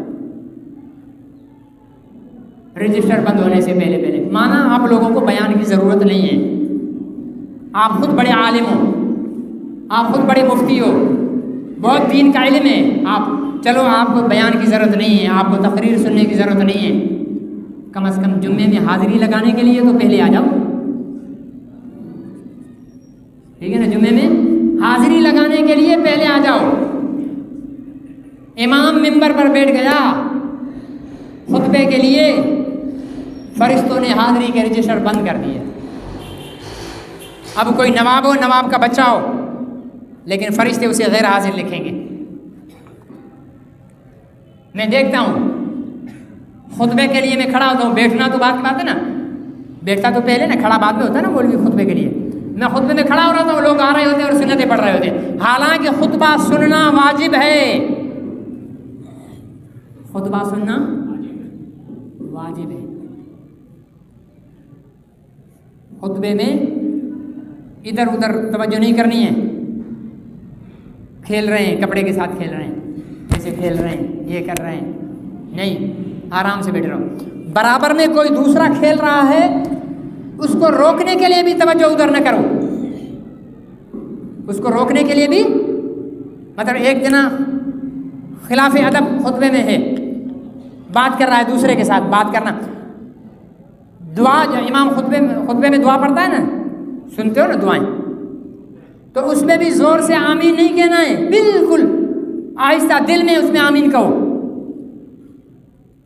رجسٹر بند ہونے سے پہلے مانا آپ لوگوں کو بیان کی ضرورت نہیں ہے، آپ خود بڑے عالم ہو، آپ خود بڑے مفتی ہو، بہت دین کا علم ہے، آپ چلو آپ کو بیان کی ضرورت نہیں ہے، آپ کو تقریر سننے کی ضرورت نہیں ہے، کم از کم جمعے میں حاضری لگانے کے لیے تو پہلے آ جاؤ، ٹھیک ہے نا، جمعے میں حاضری لگانے کے لیے پہلے آ جاؤ۔ امام منبر پر بیٹھ گیا خطبے کے لیے، فرشتوں نے حاضری کے رجسٹر بند کر دیے۔ اب کوئی نواب ہو، نواب کا بچہ ہو، لیکن فرشتے اسے غیر حاضر لکھیں گے۔ میں دیکھتا ہوں خطبے کے لیے میں کھڑا ہوتا ہوں، بیٹھنا تو بات کی بات ہے نا، بیٹھتا تو پہلے نا، کھڑا بعد میں ہوتا ہے نا مولوی خطبے کے لیے۔ میں خطبے میں کھڑا ہو رہا تھا، لوگ آ رہے ہوتے ہیں اور سنتیں پڑھ رہے ہوتے ہیں، حالانکہ خطبہ سننا واجب ہے، خطبہ سننا واجب ہے۔ خطبے میں ادھر ادھر توجہ نہیں کرنی ہے، کھیل رہے ہیں کپڑے کے ساتھ، کھیل رہے ہیں ایسے، کھیل رہے ہیں یہ کر رہے ہیں، نہیں، آرام سے بیٹھ رہو۔ برابر میں کوئی دوسرا کھیل رہا ہے، اس کو روکنے کے لیے بھی توجہ ادھر نہ کرو، اس کو روکنے کے لیے بھی، مطلب ایک جنا خلاف ادب خطبے میں ہے، بات کر رہا ہے دوسرے کے ساتھ، بات کرنا، دعا جو امام خطبے میں دعا پڑھتا ہے نا، سنتے ہو نا دعائیں، تو اس میں بھی زور سے آمین نہیں کہنا ہے، بالکل آہستہ دل میں اس میں آمین کہو۔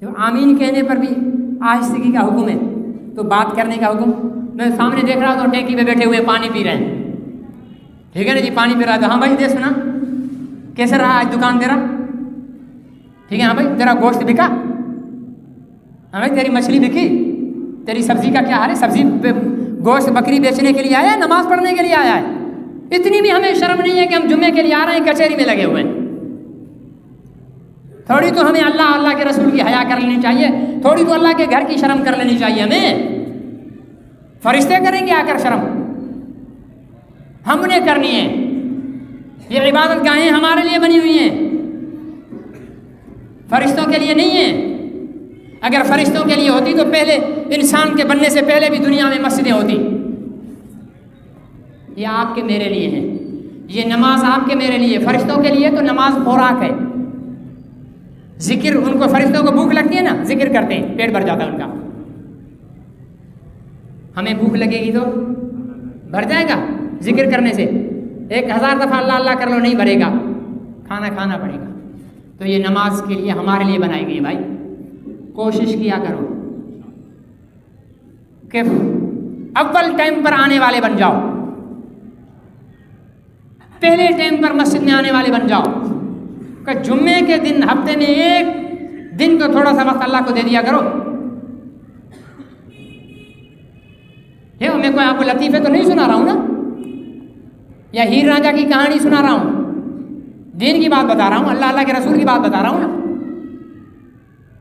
جب آمین کہنے پر بھی آہستگی کا حکم ہے تو بات کرنے کا حکم؟ میں سامنے دیکھ رہا تھا ٹینکی پہ بیٹھے ہوئے پانی پی رہے ہیں، ٹھیک ہے نا جی، پانی پی رہا تھا، ہاں بھائی دے سنا کیسے رہا آج دکان تیرا، ٹھیک ہے، ہاں بھائی تیرا گوشت بکا، ہاں بھائی تیری مچھلی بکی، تیری سبزی کا کیا حال ہے، سبزی گوشت بکری بیچنے کے لیے آیا ہے، نماز پڑھنے کے لیے آیا ہے؟ اتنی بھی ہمیں شرم نہیں ہے کہ ہم جمعے کے لیے آ رہے ہیں کچہری میں لگے ہوئے ہیں؟ تھوڑی تو ہمیں اللہ کے رسول کی حیا کر لینی چاہیے، تھوڑی تو اللہ کے گھر کی شرم کر لینی چاہیے ہمیں۔ فرشتے کریں گے آ کر شرم، ہم نے کرنی ہے، یہ عبادت گاہیں ہمارے لیے بنی ہوئی ہیں، فرشتوں کے لیے نہیں ہے۔ اگر فرشتوں کے لیے ہوتی تو پہلے انسان کے بننے سے پہلے بھی دنیا میں مسجدیں ہوتی۔ یہ آپ کے میرے لیے ہیں، یہ نماز آپ کے میرے لیے، فرشتوں کے لیے تو نماز خوراک ہے، ذکر، ان کو فرشتوں کو بھوک لگتی ہے نا، ذکر کرتے ہیں پیٹ بھر جاتا ہے ان کا، ہمیں بھوک لگے گی تو بھر جائے گا ذکر کرنے سے، 1000 دفعہ اللہ اللہ کر لو نہیں بھرے گا، کھانا پڑے گا۔ تو یہ نماز کے لیے ہمارے لیے بنائی گئی ہے بھائی، کوشش کیا کرو کہ اول ٹائم پر آنے والے بن جاؤ، پہلے ٹائم پر مسجد میں آنے والے بن جاؤ، کہ جمعے کے دن ہفتے میں ایک دن تو تھوڑا سا وقت اللہ کو دے دیا کرو۔ میں کوئی آپ کو لطیفے تو نہیں سنا رہا ہوں نا، یا ہیر راجا کی کہانی سنا رہا ہوں، دین کی بات بتا رہا ہوں، اللہ کے رسول کی بات بتا رہا ہوں نا۔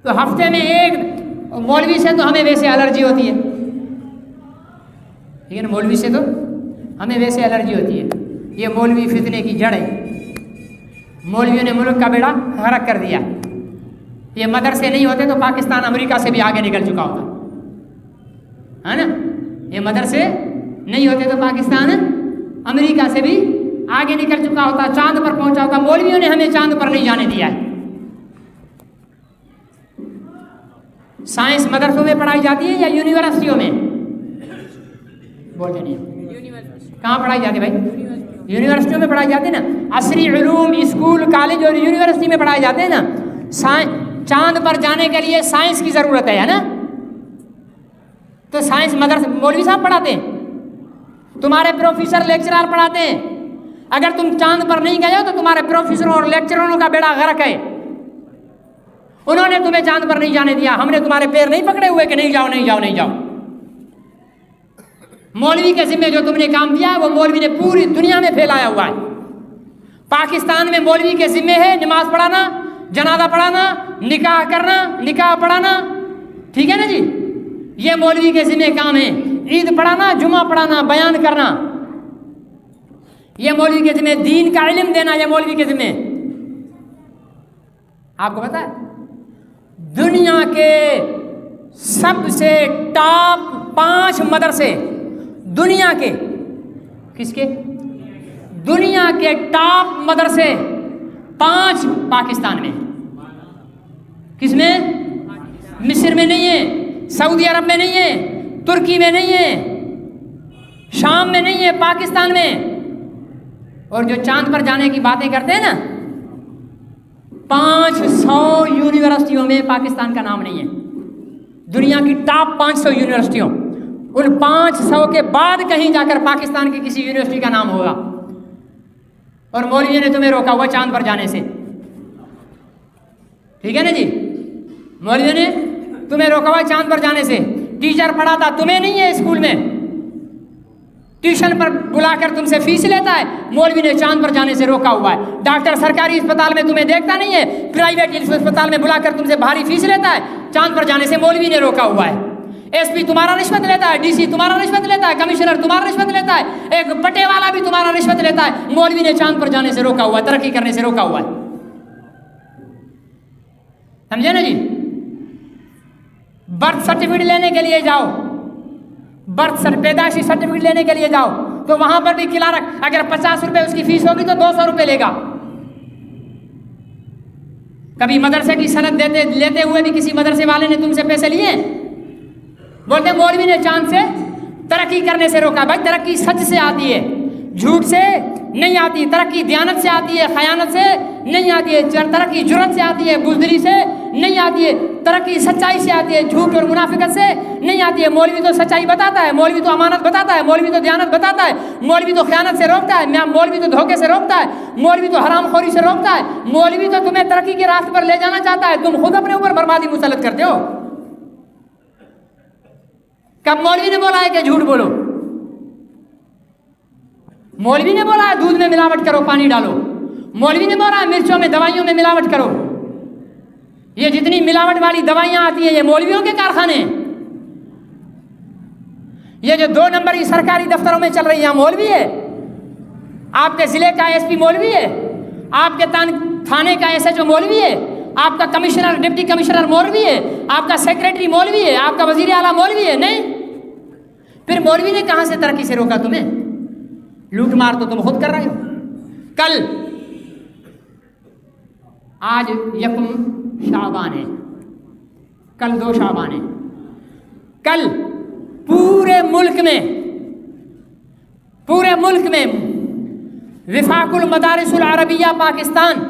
تو ہفتے میں ایک، مولوی سے تو ہمیں ویسے الرجی ہوتی ہے، ٹھیک ہے نا، مولوی سے تو ہمیں ویسے الرجی ہوتی ہے، یہ مولوی فتنے کی جڑ ہے، مولویوں نے ملک کا بیڑا غرق کر دیا، یہ مدرسے نہیں ہوتے تو پاکستان امریکہ سے بھی آگے نکل چکا ہوتا ہے نا۔ یہ مدرسے نہیں ہوتے تو پاکستان امریکہ سے بھی آگے نکل چکا ہوتا, چاند پر پہنچا ہوتا. مولویوں نے ہمیں چاند پر نہیں جانے دیا ہے. سائنس مدرسوں میں پڑھائی جاتی ہے یا یونیورسٹیوں میں؟ بولتے نہیں. کہاں پڑھائی جاتی ہے بھائی؟ یونیورسٹیوں میں پڑھائی جاتی ہے نا. عصری علوم اسکول کالج اور یونیورسٹی میں پڑھائے جاتے ہیں نا. چاند پر جانے کے لیے سائنس کی ضرورت ہے نا. تو سائنس مدرسے مولوی صاحب پڑھاتے ہیں, تمہارے پروفیسر لیکچرار پڑھاتے ہیں. اگر تم چاند پر نہیں گئے ہو تو تمہارے پروفیسروں اور لیکچرروں کا بیڑا غرق ہے. انہوں نے تمہیں چاند پر نہیں جانے دیا. ہم نے تمہارے پیر نہیں پکڑے ہوئے کہ نہیں جاؤ نہیں جاؤ نہیں جاؤ. مولوی کے ذمہ جو تم نے کام کیا ہے وہ مولوی نے پوری دنیا میں پھیلایا ہوا ہے. پاکستان میں مولوی کے ذمہ ہے نماز پڑھانا, جنازہ پڑھانا, نکاح کرنا, نکاح پڑھانا. ٹھیک ہے نا جی, یہ مولوی کے ذمہ کام ہے. عید پڑھانا, جمعہ پڑھانا, بیان کرنا, یہ مولوی کے ذمہ. دین کا علم دینا یہ مولوی کے ذمہ. آپ کو پتا ہے دنیا کے سب سے ٹاپ 5 مدرسے, دنیا کے, کس کے؟ دنیا کے ٹاپ مدرسے 5 پاکستان میں. کس میں؟ مصر میں نہیں ہے, سعودی عرب میں نہیں ہے, ترکی میں نہیں ہے, شام میں نہیں ہے, پاکستان میں. اور جو چاند پر جانے کی باتیں کرتے ہیں نا, 500 یونیورسٹیوں میں پاکستان کا نام نہیں ہے. دنیا کی ٹاپ 500 یونیورسٹیوں, ان 500 کے بعد کہیں جا کر پاکستان کی کسی یونیورسٹی کا نام ہوگا. اور مولوی نے تمہیں روکا ہوا چاند پر جانے سے. ٹھیک ہے نا جی, مولوی نے تمہیں روکا ہوا چاند پر جانے سے. ٹیچر پڑھاتا تمہیں نہیں ہے اسکول میں, ٹیوشن پر بلا کر تم سے فیس لیتا ہے, مولوی نے چاند پر جانے سے روکا ہوا ہے. ڈاکٹر سرکاری اسپتال میں تمہیں دیکھتا نہیں ہے, پرائیویٹ اسپتال میں بلا کر تم سے بھاری فیس لیتا ہے, چاند پر جانے سے مولوی نے روکا ہوا ہے. ایس پی تمہارا رشوت لیتا ہے, ڈی سی تمہارا رشوت لیتا ہے, کمشنر تمہارا رشوت لیتا ہے, ایک پٹے والا بھی تمہارا رشوت لیتا ہے, مولوی نے چاند پر جانے سے روکا ہوا ہے, ترقی کرنے سے روکا ہوا ہے. سمجھے نا جی. برتھ سرٹیفکیٹ لینے کے لیے جاؤ, پیدائشی سرٹیفکیٹ لینے کے لیے جاؤ تو وہاں پر بھی کلارک اگر 50 روپے اس کی فیس ہوگی تو 200 روپے لے گا. کبھی مدرسے کی سند لیتے ہوئے بھی کسی مدرسے والے نے تم سے پیسے لیے؟ بولتے مولوی نے چاند سے ترقی کرنے سے روکا. بھائی ترقی سچ سے آتی ہے, جھوٹ سے نہیں آتی. ترقی دیانت سے آتی ہے, خیانت سے نہیں آتی ہے. ترقی جرت سے آتی ہے, بزدلی سے نہیں آتی ہے. ترقی سچائی سے آتی ہے, جھوٹ اور منافقت سے نہیں آتی ہے. مولوی تو سچائی بتاتا ہے, مولوی تو امانت بتاتا ہے, مولوی تو دیانت بتاتا ہے, مولوی تو خیانت سے روکتا ہے, مولوی تو دھوکے سے روکتا ہے, مولوی تو حرام خوری سے روکتا ہے, مولوی تو تمہیں ترقی کے راستے پر لے جانا چاہتا ہے. تم خود اپنے اوپر بربادی مسلط کرتے ہو. کب مولوی نے بولا ہے کہ جھوٹ بولو؟ مولوی نے بولا ہے دودھ میں ملاوٹ کرو, پانی ڈالو. مولوی نے بولا ہے مرچوں میں دوائیوں میں ملاوٹ کرو. یہ جتنی ملاوٹ والی دوائیاں آتی ہیں یہ مولویوں کے کارخانے. یہ جو 2 نمبری سرکاری دفتروں میں چل رہی ہیں مولوی ہے. آپ کے ضلع کا ایس پی مولوی ہے, آپ کے تھانے کا ایس ایچ او مولوی ہے, آپ کا کمشنر ڈپٹی کمشنر مولوی ہے, آپ کا سیکریٹری مولوی ہے, آپ کا وزیر اعلیٰ مولوی ہے. نہیں, پھر مولوی نے کہاں سے ترقی سے روکا تمہیں؟ لوٹ مار تو تم خود کر رہے ہو. کل آج 1 شعبان ہے, کل 2 شعبان ہے. کل پورے ملک میں وفاق المدارس العربیہ پاکستان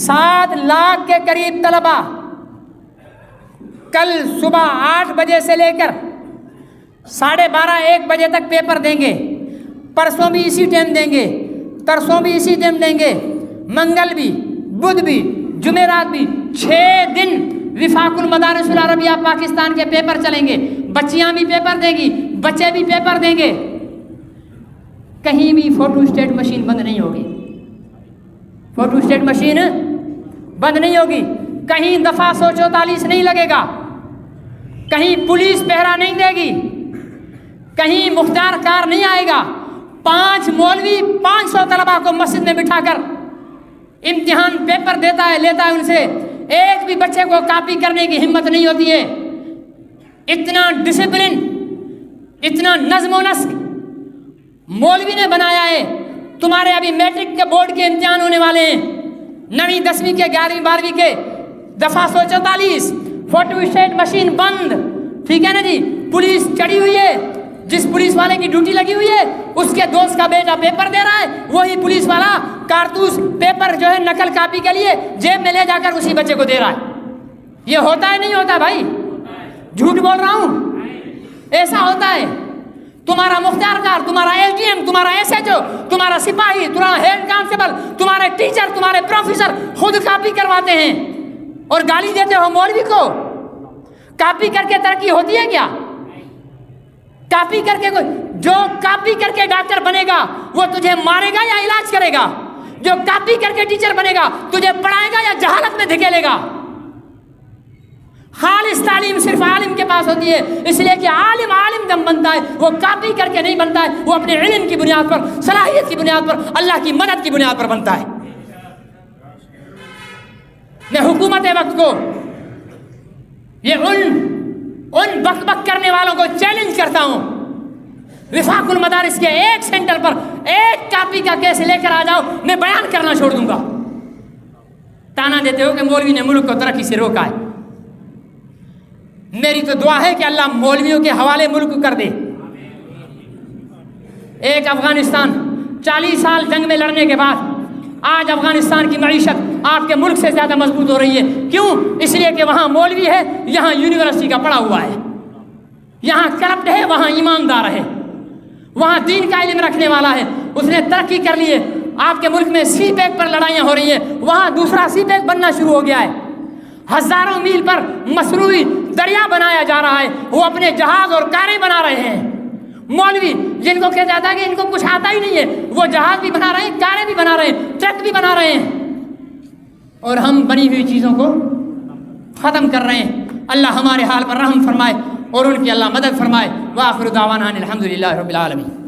7 لاکھ کے قریب طلبہ کل صبح 8 بجے سے لے کر 12:30-1 بجے تک پیپر دیں گے. پرسوں بھی اسی ٹائم دیں گے, ترسوں بھی اسی ٹائم دیں گے, منگل بھی, بدھ بھی, جمعرات بھی. 6 دن وفاق المدارس العربیہ پاکستان کے پیپر چلیں گے. بچیاں بھی پیپر دیں گی, بچے بھی پیپر دیں گے. کہیں بھی فوٹو اسٹیٹ مشین بند نہیں ہوگی. فوٹو اسٹیٹ مشین بند نہیں ہوگی. کہیں دفعہ 144 نہیں لگے گا, کہیں پولیس پہرا نہیں دے گی, کہیں مختار کار نہیں آئے گا. 5 مولوی 500 طلبہ کو مسجد میں بٹھا کر امتحان پیپر دیتا ہے, لیتا ہے ان سے. ایک بھی بچے کو کاپی کرنے کی ہمت نہیں ہوتی ہے. اتنا ڈسپلن، اتنا نظم و نسق مولوی نے بنایا ہے. تمہارے ابھی میٹرک کے بورڈ کے امتحان ہونے والے ہیں، 9ویں 10ویں کے 11ویں 12ویں کے. دفعہ 144 فوٹو اسٹیٹ مشین بند، ٹھیک ہے نا جی. پولیس چڑھی ہوئی ہے، جس پولیس والے کی ڈیوٹی لگی ہوئی ہے اس کے دوست کا بیٹا پیپر دے رہا ہے، وہی پولیس والا کارتوس پیپر جو ہے نقل کاپی کے لیے جیب میں لے جا کر اسی بچے کو دے رہا ہے. یہ ہوتا ہے نہیں ہوتا بھائی؟ جھوٹ بول رہا ہوں؟ ایسا ہوتا ہے. تمہارا مختار کار، تمہارا ایس ڈی ایم، تمہارا ایس ایچ او، تمہارا سپاہی، تمہارا ہیڈ کانسٹیبل، تمہارے ٹیچر، تمہارے پروفیسر خود کاپی کرواتے ہیں اور گالی دیتے ہو مولوی کو. کاپی کر کے ترقی ہوتی ہے کیا؟ کاپی کر کے جو کاپی کر کے ڈاکٹر بنے گا وہ تجھے مارے گا یا علاج کرے گا؟ جو کاپی کر کے ٹیچر بنے گا تجھے پڑھائے گا یا جہالت میں دھکیلے گا؟ خالص تعلیم صرف عالم کے پاس ہوتی ہے، اس لیے کہ عالم جب بنتا ہے وہ کاپی کر کے نہیں بنتا ہے، وہ اپنے علم کی بنیاد پر، صلاحیت کی بنیاد پر، اللہ کی مدد کی بنیاد پر بنتا ہے. میں حکومت وقت کو، یہ ان بک بک کرنے والوں کو چیلنج کرتا ہوں، وفاق المدارس کے ایک سینٹر پر ایک کاپی کا کیس لے کر آ جاؤ، میں بیان کرنا چھوڑ دوں گا. تانا دیتے ہو کہ مولوی نے ملک کو ترقی سے روکا ہے. میری تو دعا ہے کہ اللہ مولویوں کے حوالے ملک کر دے. ایک افغانستان 40 سال جنگ میں لڑنے کے بعد آج افغانستان کی معیشت آپ کے ملک سے زیادہ مضبوط ہو رہی ہے. کیوں؟ اس لیے کہ وہاں مولوی ہے، یہاں یونیورسٹی کا پڑھا ہوا ہے، یہاں کرپٹ ہے، وہاں ایماندار ہے، وہاں دین کا علم رکھنے والا ہے، اس نے ترقی کر لی ہے. آپ کے ملک میں سی پیک پر لڑائیاں ہو رہی ہیں، وہاں دوسرا سی پیک بننا شروع ہو گیا ہے. ہزاروں میل پر مصنوعی دریا بنایا جا رہا ہے، وہ اپنے جہاز اور کاریں بنا رہے ہیں. مولوی جن کو کہا جاتا ہے کہ ان کو کچھ آتا ہی نہیں ہے، وہ جہاز بھی بنا رہے ہیں، کاریں بھی بنا رہے ہیں، ٹرک بھی بنا رہے ہیں، اور ہم بنی ہوئی چیزوں کو ختم کر رہے ہیں. اللہ ہمارے حال پر رحم فرمائے اور ان کی اللہ مدد فرمائے. وآخر دعوانا الحمدللہ رب العالمین.